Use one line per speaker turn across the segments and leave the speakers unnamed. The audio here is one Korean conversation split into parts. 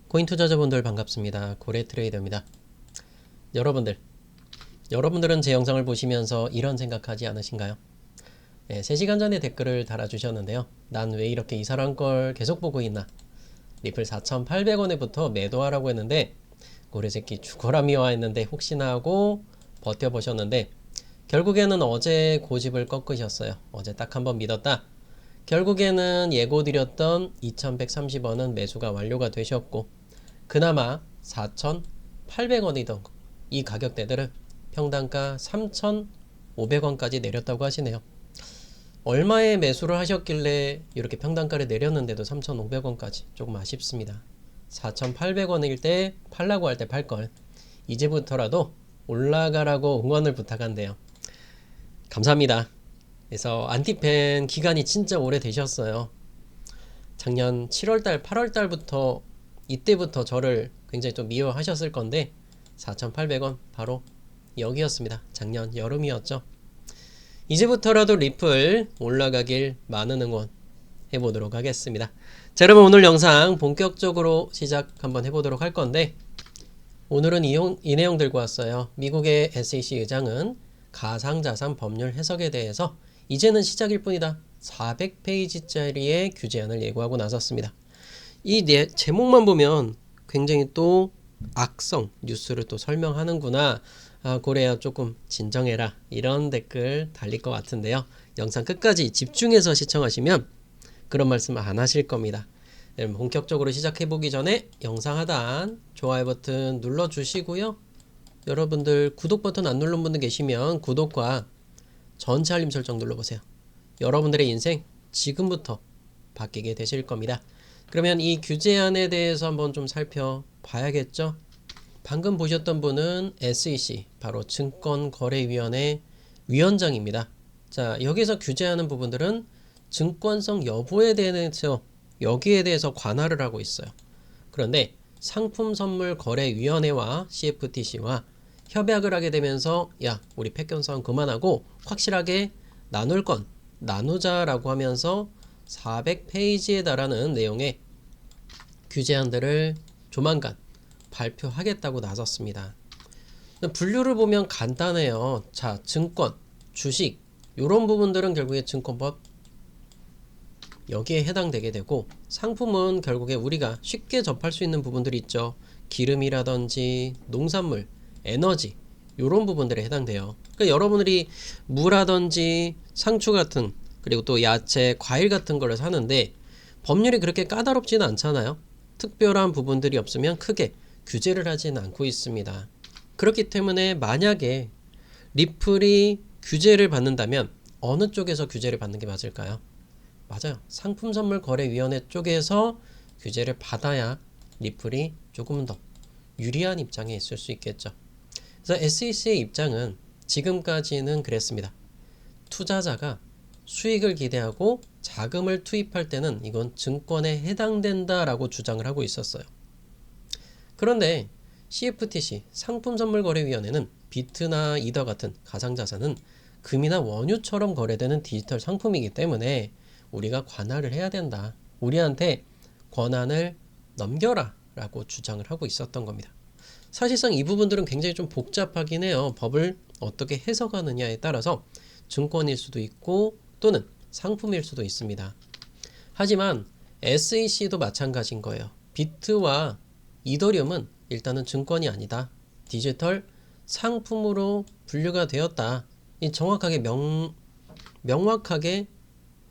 코인 투자자분들 반갑습니다. 고래트레이더입니다. 여러분들은 제 영상을 보시면서 이런 생각하지 않으신가요? 3시간 전에 댓글을 달아주셨는데요. 난 왜 이렇게 이상한 걸 계속 보고 있나? 리플 4,800원에부터 매도하라고 했는데 고래새끼 죽어라 미워 했는데 혹시나 하고 버텨보셨는데 결국에는 어제 고집을 꺾으셨어요. 어제 딱 한번 믿었다. 결국에는 예고드렸던 2,130원은 매수가 완료가 되셨고 그나마 4,800원이던 이 가격대들을 평단가 3,500원까지 내렸다고 하시네요. 얼마에 매수를 하셨길래 이렇게 평단가를 내렸는데도 3,500원까지 조금 아쉽습니다. 4,800원일 때 팔라고 할 때 팔걸. 이제부터라도 올라가라고 응원을 부탁한대요. 감사합니다. 그래서 안티팬 기간이 진짜 오래 되셨어요. 작년 7월달, 8월달부터 이때부터 저를 굉장히 좀 미워하셨을 건데 4,800원 바로 여기였습니다. 작년 여름이었죠. 이제부터라도 리플 올라가길 많은 응원 해보도록 하겠습니다. 자, 여러분 오늘 영상 본격적으로 시작 한번 해보도록 할 건데 오늘은 이 내용 들고 왔어요. 미국의 SEC 의장은 가상자산 법률 해석에 대해서 이제는 시작일 뿐이다. 400페이지짜리의 규제안을 예고하고 나섰습니다. 이 제목만 보면 굉장히 또 악성 뉴스를 또 설명하는구나. 고래야 조금 진정해라. 이런 댓글 달릴 것 같은데요. 영상 끝까지 집중해서 시청하시면 그런 말씀 안 하실 겁니다. 여러분 본격적으로 시작해보기 전에 영상 하단 좋아요 버튼 눌러주시고요. 여러분들 구독 버튼 안 누른 분들 계시면 구독과 전체 알림 설정 눌러보세요. 여러분들의 인생 지금부터 바뀌게 되실 겁니다. 그러면 이 규제안에 대해서 한번 좀 살펴봐야겠죠. 방금 보셨던 분은 SEC 바로 증권거래위원회 위원장입니다. 자, 여기서 규제하는 부분들은 증권성 여부에 대해서 여기에 대해서 관할을 하고 있어요. 그런데 상품선물거래위원회와 CFTC와 협약을 하게 되면서 야 우리 패권사항 그만하고 확실하게 나눌 건 나누자라고 하면서 400페이지에 달하는 내용의 규제안들을 조만간 발표하겠다고 나섰습니다. 분류를 보면 간단해요. 자, 증권, 주식 이런 부분들은 결국에 증권법 여기에 해당되게 되고 상품은 결국에 우리가 쉽게 접할 수 있는 부분들이 있죠. 기름이라든지 농산물, 에너지 이런 부분들에 해당돼요. 그러니까 여러분들이 무라든지 상추 같은 그리고 또 야채, 과일 같은 걸 사는데 법률이 그렇게 까다롭지는 않잖아요. 특별한 부분들이 없으면 크게 규제를 하지는 않고 있습니다. 그렇기 때문에 만약에 리플이 규제를 받는다면 어느 쪽에서 규제를 받는 게 맞을까요? 맞아요. 상품선물거래위원회 쪽에서 규제를 받아야 리플이 조금 더 유리한 입장에 있을 수 있겠죠. 그래서 SEC의 입장은 지금까지는 그랬습니다. 투자자가 수익을 기대하고 자금을 투입할 때는 이건 증권에 해당된다라고 주장을 하고 있었어요. 그런데 CFTC 상품선물거래위원회는 비트나 이더 같은 가상자산은 금이나 원유처럼 거래되는 디지털 상품이기 때문에 우리가 관할을 해야 된다. 우리한테 권한을 넘겨라 라고 주장을 하고 있었던 겁니다. 사실상 이 부분들은 굉장히 좀 복잡하긴 해요. 법을 어떻게 해석하느냐에 따라서 증권일 수도 있고 또는 상품일 수도 있습니다. 하지만 SEC도 마찬가지인 거예요. 비트와 이더리움은 일단은 증권이 아니다. 디지털 상품으로 분류가 되었다. 이 정확하게 명확하게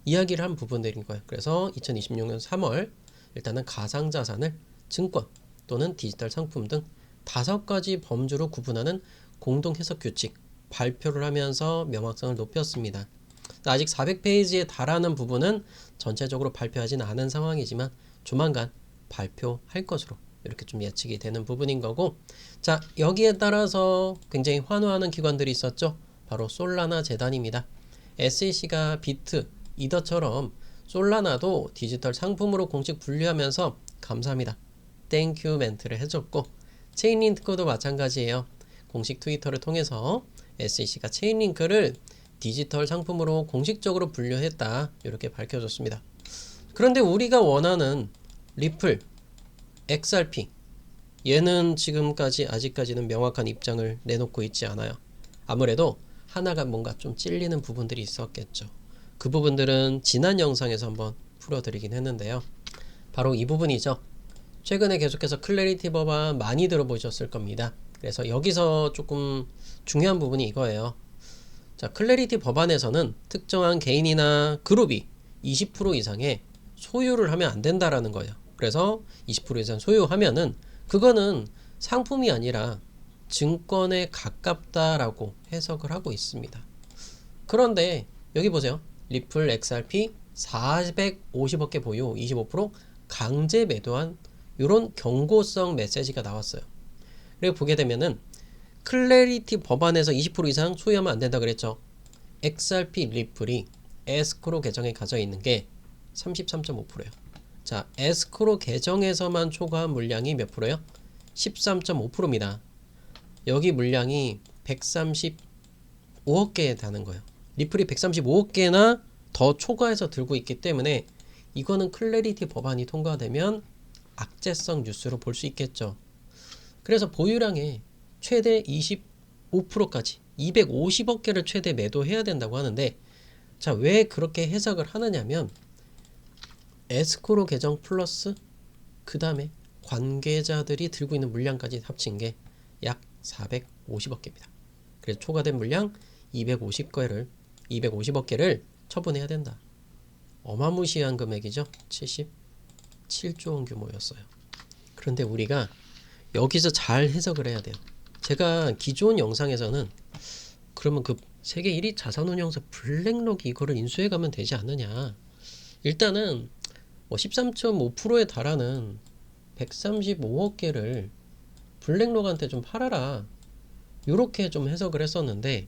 이야기를 한 부분들인 거예요. 그래서 2026년 3월 일단은 가상자산을 증권 또는 디지털 상품 등 5가지 범주로 구분하는 공동해석 규칙 발표를 하면서 명확성을 높였습니다. 아직 400페이지에 달하는 부분은 전체적으로 발표하지는 않은 상황이지만 조만간 발표할 것으로 이렇게 좀 예측이 되는 부분인 거고, 자 여기에 따라서 굉장히 환호하는 기관들이 있었죠. 바로 솔라나 재단입니다. SEC가 비트, 이더처럼 솔라나도 디지털 상품으로 공식 분류하면서 감사합니다. 땡큐 멘트를 해줬고, 체인링크도 마찬가지예요. 공식 트위터를 통해서 SEC가 체인링크를 디지털 상품으로 공식적으로 분류했다 이렇게 밝혀줬습니다. 그런데 우리가 원하는 리플 XRP 얘는 지금까지 아직까지는 명확한 입장을 내놓고 있지 않아요. 아무래도 하나가 뭔가 좀 찔리는 부분들이 있었겠죠. 그 부분들은 지난 영상에서 한번 풀어드리긴 했는데요. 바로 이 부분이죠. 최근에 계속해서 클래리티 법안 많이 들어보셨을 겁니다. 그래서 여기서 조금 중요한 부분이 이거예요. 자, 클래리티 법안에서는 특정한 개인이나 그룹이 20% 이상의 소유를 하면 안 된다라는 거예요. 그래서 20% 이상 소유하면은 그거는 상품이 아니라 증권에 가깝다라고 해석을 하고 있습니다. 그런데 여기 보세요. 리플 XRP 450억 개 보유 25% 강제 매도한 이런 경고성 메시지가 나왔어요. 그리고 보게 되면은 클래리티 법안에서 20% 이상 소유하면 안 된다 그랬죠. XRP 리플이 에스크로 계정에 가져 있는 게 33.5%예요. 자, 에스크로 계정에서만 초과한 물량이 몇 프로예요? 13.5%입니다. 여기 물량이 135억 개에 다는 거예요. 리플이 135억 개나 더 초과해서 들고 있기 때문에 이거는 클래리티 법안이 통과되면 악재성 뉴스로 볼 수 있겠죠. 그래서 보유량의 최대 25%까지 250억 개를 최대 매도해야 된다고 하는데, 자, 왜 그렇게 해석을 하느냐면 에스크로 계정 플러스 그 다음에 관계자들이 들고 있는 물량까지 합친 게 약 450억 개입니다. 그래서 초과된 물량 250억 개를 처분해야 된다. 어마무시한 금액이죠. 77조 원 규모였어요. 그런데 우리가 여기서 잘 해석을 해야 돼요. 제가 기존 영상에서는 그러면 그 세계 1위 자산운용사 블랙록이 이거를 인수해가면 되지 않느냐. 일단은 뭐 13.5%에 달하는 135억 개를 블랙록한테 좀 팔아라. 요렇게 좀 해석을 했었는데,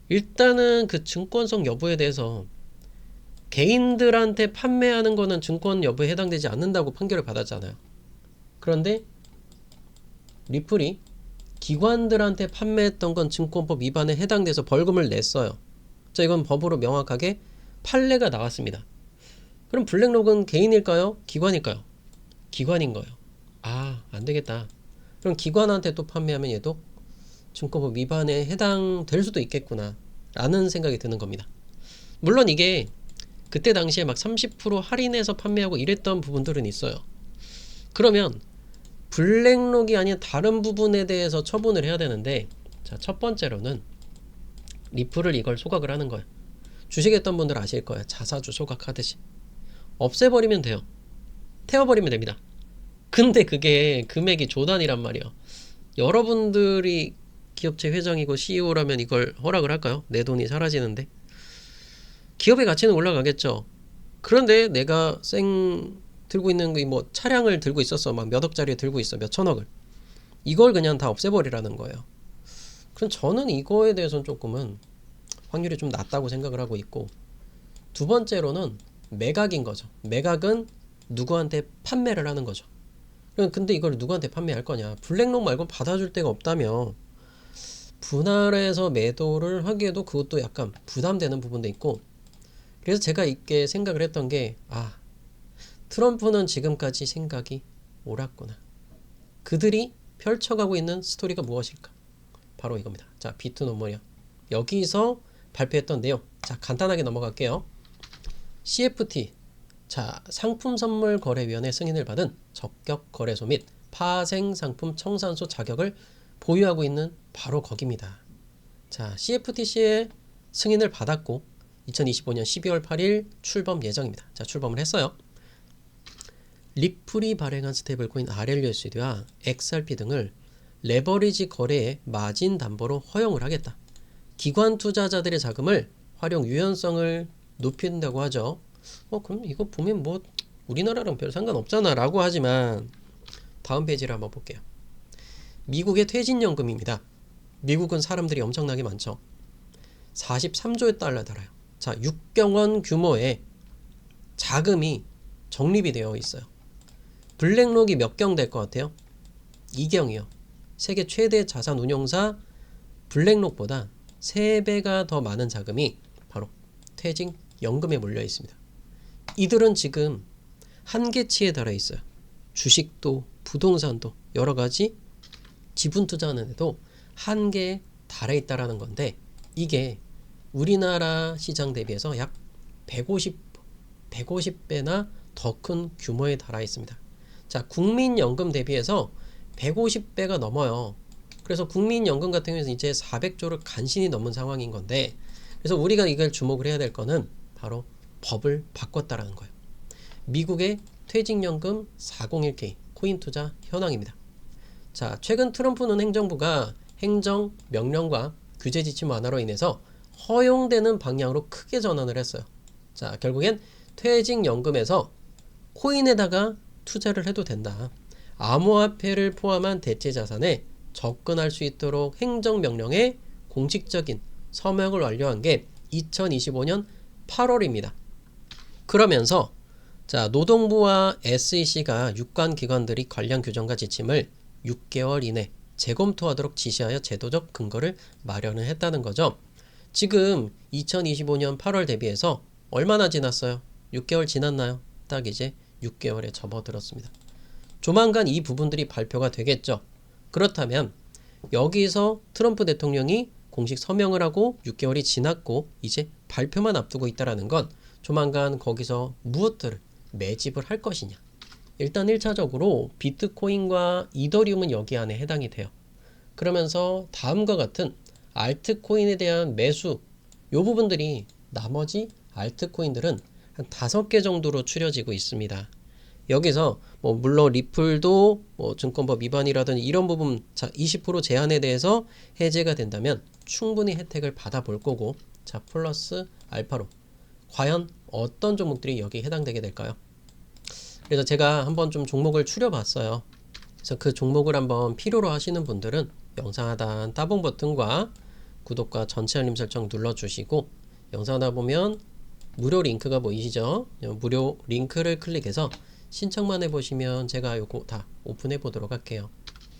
일단은 그 증권성 여부에 대해서 개인들한테 판매하는 거는 증권 여부에 해당되지 않는다고 판결을 받았잖아요. 그런데 리플이 기관들한테 판매했던 건 증권법 위반에 해당돼서 벌금을 냈어요. 자, 이건 법으로 명확하게 판례가 나왔습니다. 그럼 블랙록은 개인일까요? 기관일까요? 기관인 거예요. 아, 안 되겠다. 그럼 기관한테 또 판매하면 얘도 증권법 위반에 해당될 수도 있겠구나 라는 생각이 드는 겁니다. 물론 이게 그때 당시에 막 30% 할인해서 판매하고 이랬던 부분들은 있어요. 그러면 블랙록이 아닌 다른 부분에 대해서 처분을 해야 되는데, 자, 첫 번째로는 리플을 이걸 소각을 하는 거예요. 주식했던 분들 아실 거예요. 자사주 소각하듯이 없애버리면 돼요. 태워버리면 됩니다. 근데 그게 금액이 조단이란 말이에요. 여러분들이 기업체 회장이고 CEO라면 이걸 허락을 할까요? 내 돈이 사라지는데. 기업의 가치는 올라가겠죠. 그런데 내가 들고 있는 뭐 차량을 들고 있었어. 막 몇 억짜리 들고 있어. 몇 천억을. 이걸 그냥 다 없애버리라는 거예요. 그럼 저는 이거에 대해서는 조금은 확률이 좀 낮다고 생각을 하고 있고, 두 번째로는 매각인 거죠. 매각은 누구한테 판매를 하는 거죠. 근데 이걸 누구한테 판매할 거냐. 블랙록 말고 받아줄 데가 없다며 분할해서 매도를 하기에도 그것도 약간 부담되는 부분도 있고, 그래서 제가 이렇게 생각을 했던 게, 트럼프는 지금까지 생각이 옳았구나. 그들이 펼쳐가고 있는 스토리가 무엇일까? 바로 이겁니다. 자, 비트 논문이요. 여기서 발표했던 내용. 자, 간단하게 넘어갈게요. CFT, 자, 상품선물거래위원회 승인을 받은 적격거래소 및 파생상품 청산소 자격을 보유하고 있는 바로 거기입니다. 자, CFTC의 승인을 받았고 2025년 12월 8일 출범 예정입니다. 자, 출범을 했어요. 리플이 발행한 스테이블코인 RLUSD와 XRP 등을 레버리지 거래의 마진 담보로 허용을 하겠다. 기관 투자자들의 자금을 활용 유연성을 높인다고 하죠. 그럼 이거 보면 뭐 우리나라랑 별 상관없잖아 라고 하지만, 다음 페이지를 한번 볼게요. 미국의 퇴직연금입니다. 미국은 사람들이 엄청나게 많죠. 43조 달러 달아요. 자, 6경원 규모의 자금이 적립이 되어 있어요. 블랙록이 몇 경 될 것 같아요? 2경이요. 세계 최대 자산 운용사 블랙록보다 3배가 더 많은 자금이 바로 퇴직연금에 몰려 있습니다. 이들은 지금 한계치에 달해 있어요. 주식도 부동산도 여러 가지 지분 투자하는 데도 한계에 달해 있다라는 건데 이게 우리나라 시장 대비해서 약 150배나 더 큰 규모에 달하 있습니다. 자, 국민연금 대비해서 150배가 넘어요. 그래서 국민연금 같은 경우에는 이제 400조를 간신히 넘은 상황인 건데 그래서 우리가 이걸 주목을 해야 될 거는 바로 법을 바꿨다라는 거예요. 미국의 퇴직연금 401k 코인 투자 현황입니다. 자, 최근 트럼프는 행정부가 행정 명령과 규제 지침 완화로 인해서 허용되는 방향으로 크게 전환을 했어요. 자, 결국엔 퇴직연금에서 코인에다가 투자를 해도 된다. 암호화폐를 포함한 대체 자산에 접근할 수 있도록 행정명령의 공식적인 서명을 완료한 게 2025년 8월입니다. 그러면서 자, 노동부와 SEC가 유관기관들이 관련 규정과 지침을 6개월 이내 재검토하도록 지시하여 제도적 근거를 마련을 했다는 거죠. 지금 2025년 8월 대비해서 얼마나 지났어요? 6개월 지났나요? 딱 이제 6개월에 접어들었습니다. 조만간 이 부분들이 발표가 되겠죠. 그렇다면 여기서 트럼프 대통령이 공식 서명을 하고 6개월이 지났고 이제 발표만 앞두고 있다는 건 조만간 거기서 무엇들을 매집을 할 것이냐. 일단 1차적으로 비트코인과 이더리움은 여기 안에 해당이 돼요. 그러면서 다음과 같은 알트코인에 대한 매수 이 부분들이 나머지 알트코인들은 한 5개 정도로 추려지고 있습니다. 여기서 뭐 물론 리플도 뭐 증권법 위반이라든지 이런 부분 20% 제한에 대해서 해제가 된다면 충분히 혜택을 받아볼 거고 자 플러스 알파로 과연 어떤 종목들이 여기에 해당되게 될까요? 그래서 제가 한번 좀 종목을 추려봤어요. 그래서 그 종목을 한번 필요로 하시는 분들은 영상 하단 따봉 버튼과 구독과 전체 알림 설정 눌러주시고 영상 하다 보면 무료 링크가 보이시죠? 무료 링크를 클릭해서 신청만 해보시면 제가 요거 다 오픈해 보도록 할게요.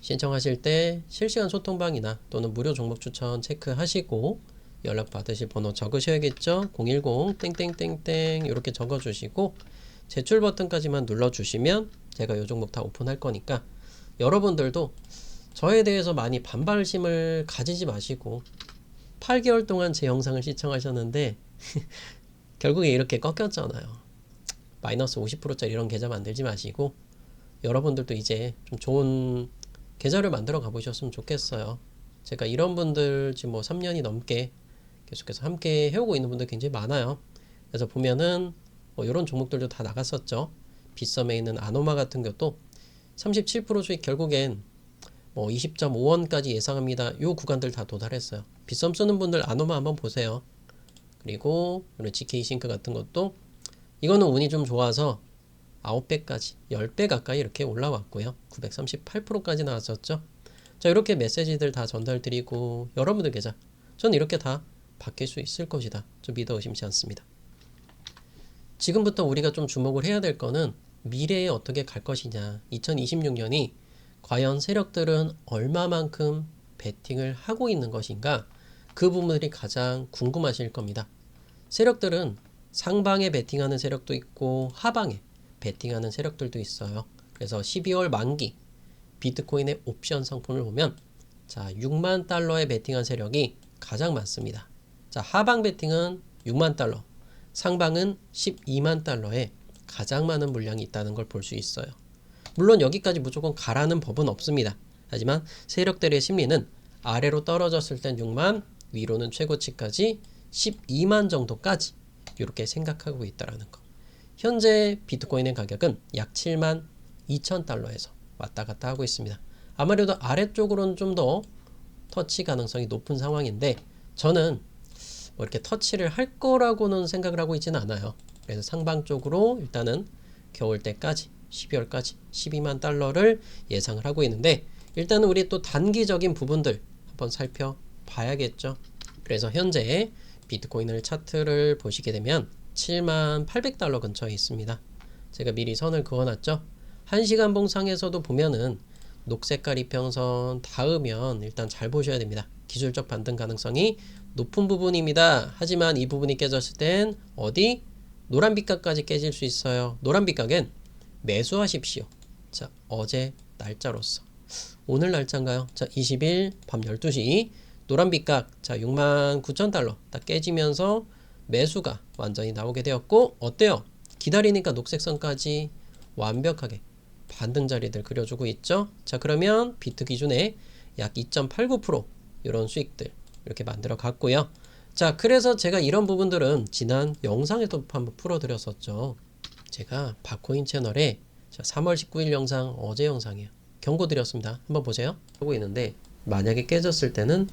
신청하실 때 실시간 소통방이나 또는 무료 종목 추천 체크하시고 연락 받으실 번호 적으셔야겠죠? 010 땡땡땡땡 이렇게 적어주시고 제출 버튼까지만 눌러주시면 제가 요 종목 다 오픈할 거니까 여러분들도 저에 대해서 많이 반발심을 가지지 마시고 8개월 동안 제 영상을 시청하셨는데 결국에 이렇게 꺾였잖아요. 마이너스 50%짜리 이런 계좌 만들지 마시고 여러분들도 이제 좀 좋은 계좌를 만들어 가보셨으면 좋겠어요. 제가 이런 분들 지금 뭐 3년이 넘게 계속해서 함께 해오고 있는 분들 굉장히 많아요. 그래서 보면은 뭐 이런 종목들도 다 나갔었죠. 빗썸에 있는 아노마 같은 것도 37% 수익 결국엔 뭐 20.5원까지 예상합니다. 요 구간들 다 도달했어요. 빗썸 쓰는 분들 아노마 한번 보세요. 그리고 이런 GK싱크 같은 것도 이거는 운이 좀 좋아서 9배까지 10배 가까이 이렇게 올라왔고요. 938%까지 나왔었죠. 자, 이렇게 메시지들 다 전달드리고 여러분들 계좌 저는 이렇게 다 바뀔 수 있을 것이다. 좀 믿어 의심치 않습니다. 지금부터 우리가 좀 주목을 해야 될 거는 미래에 어떻게 갈 것이냐. 2026년이 과연 세력들은 얼마만큼 베팅을 하고 있는 것인가? 그 부분들이 가장 궁금하실 겁니다. 세력들은 상방에 베팅하는 세력도 있고 하방에 베팅하는 세력들도 있어요. 그래서 12월 만기 비트코인의 옵션 상품을 보면 자 6만 달러에 베팅한 세력이 가장 많습니다. 자 하방 베팅은 6만 달러, 상방은 12만 달러에 가장 많은 물량이 있다는 걸 볼 수 있어요. 물론 여기까지 무조건 가라는 법은 없습니다. 하지만 세력들의 심리는 아래로 떨어졌을 땐 6만, 위로는 최고치까지 12만 정도까지 이렇게 생각하고 있다는 거. 현재 비트코인의 가격은 약 7만 2천 달러에서 왔다 갔다 하고 있습니다. 아무래도 아래쪽으로는 좀 더 터치 가능성이 높은 상황인데 저는 뭐 이렇게 터치를 할 거라고는 생각을 하고 있지는 않아요. 그래서 상방 쪽으로 일단은 겨울 때까지 12월까지 12만 달러를 예상을 하고 있는데 일단은 우리 또 단기적인 부분들 한번 살펴봐야겠죠. 그래서 현재 비트코인을 차트를 보시게 되면 7만 800달러 근처에 있습니다. 제가 미리 선을 그어놨죠. 1시간 봉상에서도 보면은 녹색깔 이평선 닿으면 일단 잘 보셔야 됩니다. 기술적 반등 가능성이 높은 부분입니다. 하지만 이 부분이 깨졌을 땐 어디? 노란 빛각까지 깨질 수 있어요. 노란 빛각엔 매수하십시오. 자, 어제 날짜로서 오늘 날짜인가요? 자, 20일 밤 12시 노란 빛각 자, 69,000달러 딱 깨지면서 매수가 완전히 나오게 되었고 어때요? 기다리니까 녹색선까지 완벽하게 반등 자리들 그려주고 있죠. 자, 그러면 비트 기준에 약 2.89% 이런 수익들 이렇게 만들어 갔고요. 자, 그래서 제가 이런 부분들은 지난 영상에도 한번 풀어드렸었죠. 제가 바코인 채널에 자, 3월 19일 영상 어제 영상이에요. 경고 드렸습니다. 한번 보세요. 하고 있는데 만약에 깨졌을 때는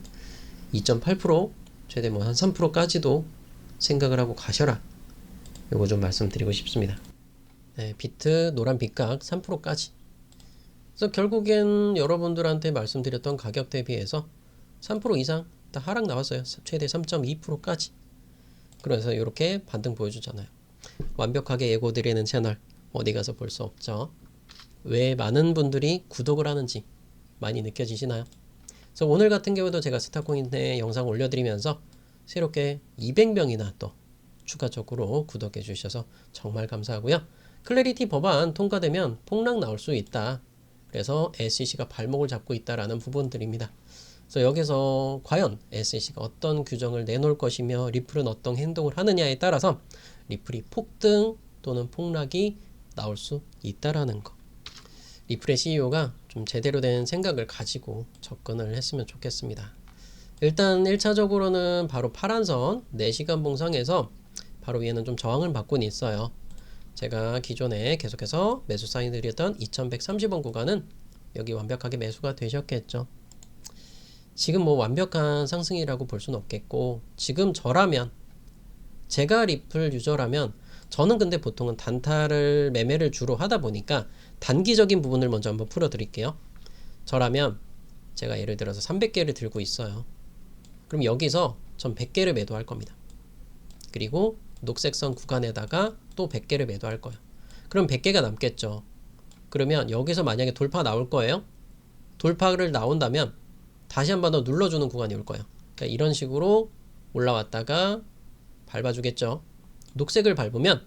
2.8% 최대 뭐 한 3%까지도 생각을 하고 가셔라. 요거 좀 말씀드리고 싶습니다. 네, 비트 노란 빛각 3%까지. 그래서 결국엔 여러분들한테 말씀드렸던 가격 대비해서 3% 이상 다 하락 나왔어요. 최대 3.2%까지. 그래서 이렇게 반등 보여주잖아요. 완벽하게 예고드리는 채널 어디 가서 볼 수 없죠. 왜 많은 분들이 구독을 하는지 많이 느껴지시나요? 그래서 오늘 같은 경우도 제가 스타코인에 영상 올려드리면서 새롭게 200명이나 또 추가적으로 구독해 주셔서 정말 감사하고요. 클래리티 법안 통과되면 폭락 나올 수 있다. 그래서 SEC가 발목을 잡고 있다라는 부분들입니다. 그래서 여기서 과연 SEC가 어떤 규정을 내놓을 것이며 리플은 어떤 행동을 하느냐에 따라서 리플이 폭등 또는 폭락이 나올 수 있다라는 거. 리플의 CEO가 좀 제대로 된 생각을 가지고 접근을 했으면 좋겠습니다. 일단 1차적으로는 바로 파란선 4시간 봉상에서 바로 위에는 좀 저항을 받고 있어요. 제가 기존에 계속해서 매수 사인 드렸던 2130원 구간은 여기 완벽하게 매수가 되셨겠죠. 지금 뭐 완벽한 상승이라고 볼 수는 없겠고 지금 저라면 제가 리플 유저라면 저는 근데 보통은 단타를 매매를 주로 하다 보니까 단기적인 부분을 먼저 한번 풀어 드릴게요. 저라면 제가 예를 들어서 300개를 들고 있어요. 그럼 여기서 전 100개를 매도할 겁니다. 그리고 녹색선 구간에다가 또 100개를 매도할 거예요. 그럼 100개가 남겠죠. 그러면 여기서 만약에 돌파 나올 거예요. 돌파를 나온다면 다시 한 번 더 눌러주는 구간이 올 거예요. 그러니까 이런 식으로 올라왔다가 밟아주겠죠. 녹색을 밟으면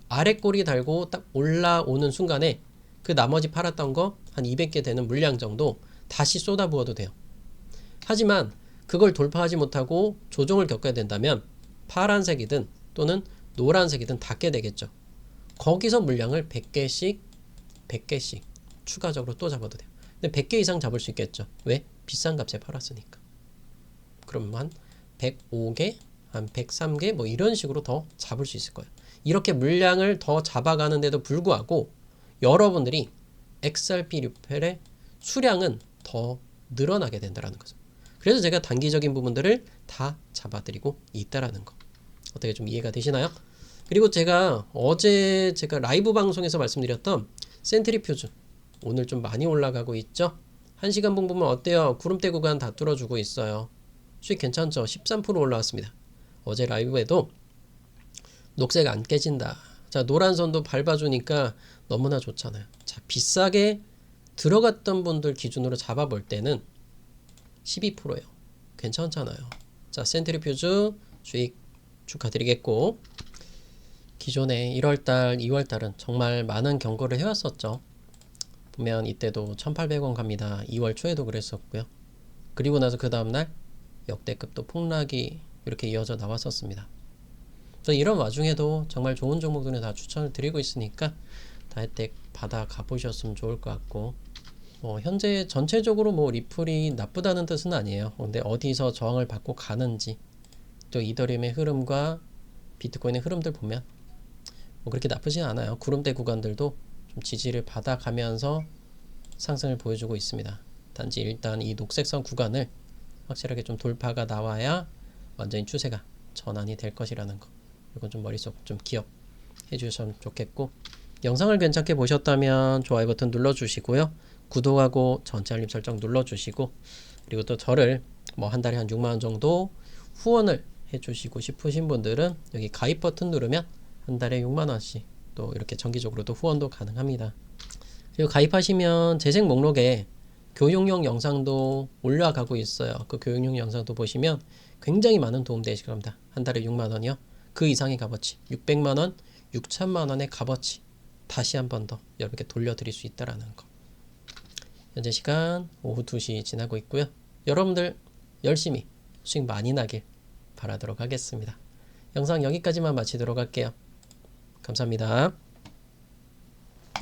아래 꼬리 달고 딱 올라오는 순간에 그 나머지 팔았던 거 한 200개 되는 물량 정도 다시 쏟아부어도 돼요. 하지만 그걸 돌파하지 못하고 조정을 겪어야 된다면 파란색이든 또는 노란색이든 닿게 되겠죠. 거기서 물량을 100개씩 추가적으로 또 잡아도 돼요. 근데 100개 이상 잡을 수 있겠죠. 왜? 비싼 값에 팔았으니까. 그럼 한 105개, 한 103개 뭐 이런 식으로 더 잡을 수 있을 거예요. 이렇게 물량을 더 잡아가는데도 불구하고 여러분들이 XRP 리플의 수량은 더 늘어나게 된다는 거죠. 그래서 제가 단기적인 부분들을 다 잡아드리고 있다라는 거. 어떻게 좀 이해가 되시나요? 그리고 제가 어제 제가 라이브 방송에서 말씀드렸던 센트리퓨즈 오늘 좀 많이 올라가고 있죠. 1시간 봉 보면 어때요? 구름대 구간 다 뚫어주고 있어요. 수익 괜찮죠? 13% 올라왔습니다. 어제 라이브에도 녹색 안 깨진다. 자, 노란 선도 밟아주니까 너무나 좋잖아요. 자, 비싸게 들어갔던 분들 기준으로 잡아볼 때는 12%예요. 괜찮잖아요. 자, 센트리퓨즈 수익 축하드리겠고 기존에 1월달, 2월달은 정말 많은 경고를 해왔었죠. 보면 이때도 1800원 갑니다. 2월 초에도 그랬었고요. 그리고 나서 그 다음날 역대급 또 폭락이 이렇게 이어져 나왔었습니다. 그래서 이런 와중에도 정말 좋은 종목들은 다 추천을 드리고 있으니까 다 혜택 받아 가보셨으면 좋을 것 같고 현재 전체적으로 뭐 리플이 나쁘다는 뜻은 아니에요. 근데 어디서 저항을 받고 가는지 또 이더리움의 흐름과 비트코인의 흐름들 보면 뭐 그렇게 나쁘진 않아요. 구름대 구간들도 좀 지지를 받아가면서 상승을 보여주고 있습니다. 단지 일단 이 녹색선 구간을 확실하게 좀 돌파가 나와야 완전히 추세가 전환이 될 것이라는 거. 이건 좀 머릿속 좀 기억해 주셨으면 좋겠고 영상을 괜찮게 보셨다면 좋아요 버튼 눌러주시고요. 구독하고 전체 알림 설정 눌러주시고 그리고 또 저를 뭐 한 달에 한 6만원 정도 후원을 해주시고 싶으신 분들은 여기 가입 버튼 누르면 한 달에 6만원씩 또 이렇게 정기적으로도 후원도 가능합니다. 그리고 가입하시면 재생 목록에 교육용 영상도 올라가고 있어요. 그 교육용 영상도 보시면 굉장히 많은 도움 되실 겁니다. 한 달에 6만원이요. 그 이상의 값어치 600만원, 6천만원의 값어치 다시 한 번 더 여러분께 돌려드릴 수 있다라는 거. 현재 시간 오후 2시 지나고 있고요. 여러분들 열심히 수익 많이 나길 바라도록 하겠습니다. 영상 여기까지만 마치도록 할게요. 감사합니다.